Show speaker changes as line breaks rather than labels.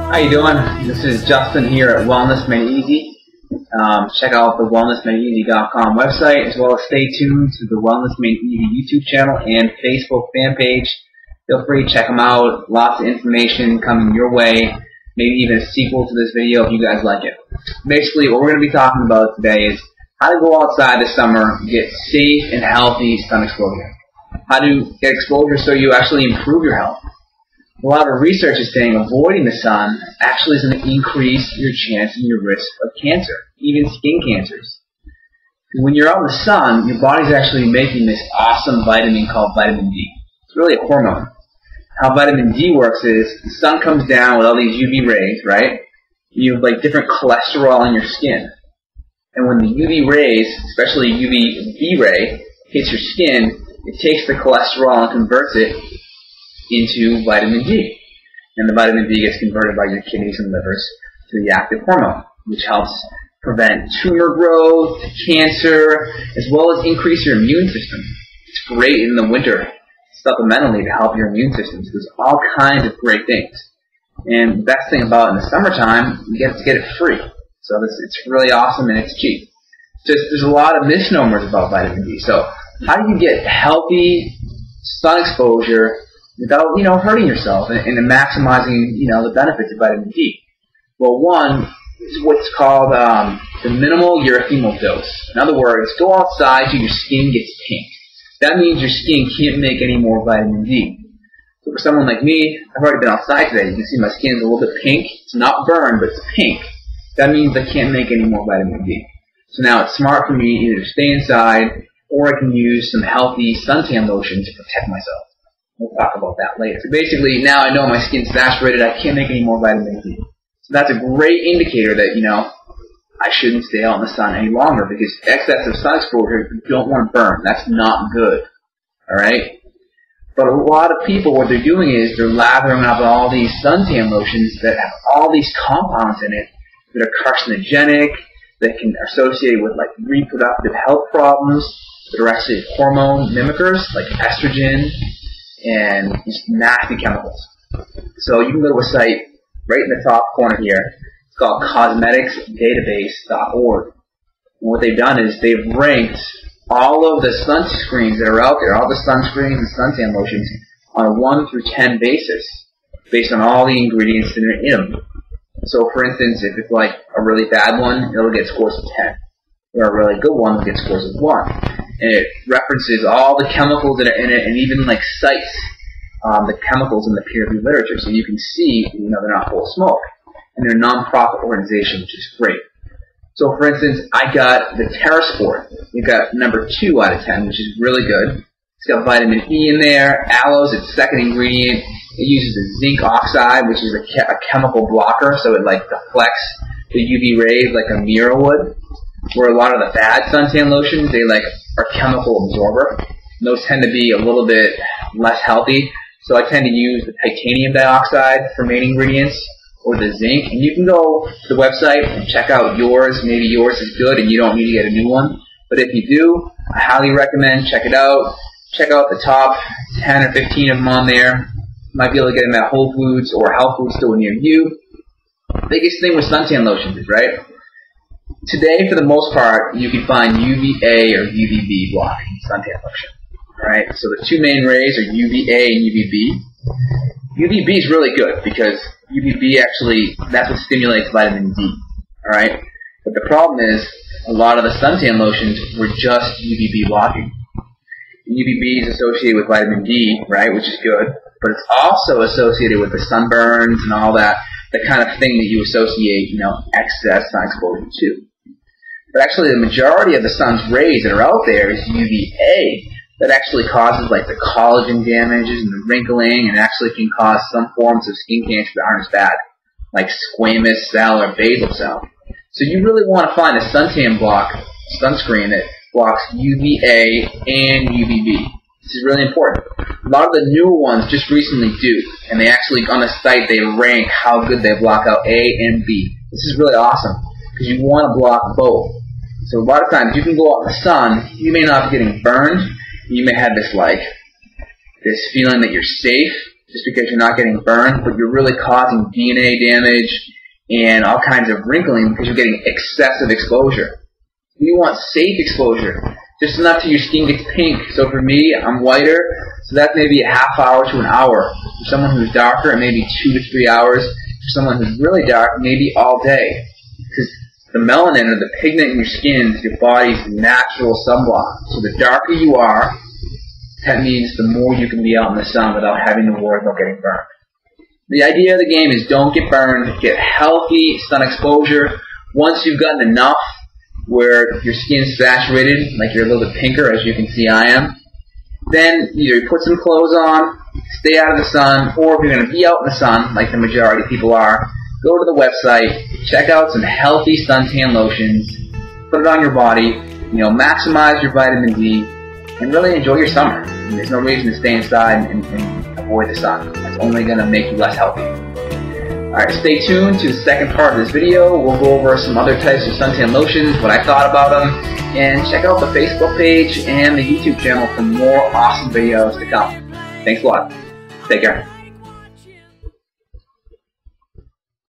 How you doing? This is Justin here at Wellness Made Easy. Check out the wellnessmadeeasy.com website, as well as stay tuned to the Wellness Made Easy YouTube channel and Facebook fan page. Feel free to check them out. Lots of information coming your way. Maybe even a sequel to this video if you guys like it. Basically, what we're going to be talking about today is how to go outside this summer and get safe and healthy sun exposure. How to get exposure so you actually improve your health. A lot of research is saying avoiding the sun actually is going to increase your chance and your risk of cancer, even skin cancers. When you're out in the sun, your body's actually making this awesome vitamin called vitamin D. It's really a hormone. How vitamin D works is the sun comes down with all these UV rays, right? You have like different cholesterol in your skin. And when the UV rays, especially UVB ray, hits your skin, it takes the cholesterol and converts it into vitamin D. And the vitamin D gets converted by your kidneys and livers to the active hormone, which helps prevent tumor growth, cancer, as well as increase your immune system. It's great in the winter, supplementally, to help your immune system. So there's all kinds of great things. And the best thing about it in the summertime, you get to get it free. So it's really awesome and it's cheap. There's a lot of misnomers about vitamin D. So how do you get healthy sun exposure without, hurting yourself and maximizing, the benefits of vitamin D? Well, one is what's called the minimal erythemal dose. In other words, go outside till your skin gets pink. That means your skin can't make any more vitamin D. So for someone like me, I've already been outside today. You can see my skin's a little bit pink. It's not burned, but it's pink. That means I can't make any more vitamin D. So now it's smart for me either to stay inside or I can use some healthy suntan lotion to protect myself. We'll talk about that later. So basically, now I know my skin's saturated. I can't make any more vitamin D. So that's a great indicator that, I shouldn't stay out in the sun any longer, because excessive sun exposure, you don't want to burn. That's not good. Alright? But a lot of people, what they're doing is they're lathering up all these suntan lotions that have all these compounds in it that are carcinogenic, that can associate with like reproductive health problems, that are actually hormone mimickers, like estrogen, and these nasty chemicals. So you can go to a site right in the top corner here. It's called cosmeticsdatabase.org. And what they've done is they've ranked all of the sunscreens that are out there, all the sunscreens and suntan lotions, on a 1 through 10 basis, based on all the ingredients that are in them. So for instance, if it's like a really bad one, it'll get scores of 10. Or a really good one will get scores of 1. And it references all the chemicals that are in it, and even like cites the chemicals in the peer-reviewed literature, so you can see, they're not full of smoke. And they're a non-profit organization, which is great. So, for instance, I got the TerraSport. It got number 2 out of 10, which is really good. It's got vitamin E in there, aloes, its second ingredient. It uses the zinc oxide, which is a chemical blocker, so it like deflects the UV rays like a mirror would. Where a lot of the bad suntan lotions, they are chemical absorber. Those tend to be a little bit less healthy. So I tend to use the titanium dioxide for main ingredients, or the zinc. And you can go to the website and check out yours. Maybe yours is good and you don't need to get a new one. But if you do, I highly recommend check it out. Check out the top 10 or 15 of them on there. You might be able to get them at Whole Foods or a health food store near you. The biggest thing with suntan lotions is, today, for the most part, you can find UVA or UVB blocking suntan lotion. Right? So the two main rays are UVA and UVB. UVB is really good because UVB actually, that's what stimulates vitamin D. Alright? But the problem is, a lot of the suntan lotions were just UVB blocking. UVB is associated with vitamin D, right, which is good, but it's also associated with the sunburns and all that, the kind of thing that you associate, excess sun exposure to. But actually, the majority of the sun's rays that are out there is UVA. That actually causes like the collagen damages and the wrinkling, and actually can cause some forms of skin cancer that aren't as bad, like squamous cell or basal cell. So you really want to find a sunscreen that blocks UVA and UVB. This is really important. A lot of the newer ones just recently do, and they actually, on the site, they rank how good they block out A and B. This is really awesome, because you want to block both. So a lot of times, you can go out in the sun, you may not be getting burned, you may have this feeling that you're safe, just because you're not getting burned, but you're really causing DNA damage and all kinds of wrinkling because you're getting excessive exposure. You want safe exposure, just enough till your skin gets pink. So for me, I'm whiter, so that's maybe a half hour to an hour. For someone who's darker, it may be 2 to 3 hours. For someone who's really dark, maybe all day. Because the melanin, or the pigment in your skin, is your body's natural sunblock. So the darker you are, that means the more you can be out in the sun without having to worry about getting burned. The idea of the game is don't get burned, get healthy sun exposure. Once you've gotten enough where your skin's saturated, like you're a little bit pinker, as you can see I am, then either put some clothes on, stay out of the sun, or if you're going to be out in the sun, like the majority of people are, go to the website, check out some healthy suntan lotions, put it on your body, maximize your vitamin D, and really enjoy your summer. There's no reason to stay inside and avoid the sun. That's only going to make you less healthy. Alright, stay tuned to the second part of this video. We'll go over some other types of suntan lotions, what I thought about them, and check out the Facebook page and the YouTube channel for more awesome videos to come. Thanks a lot. Take care.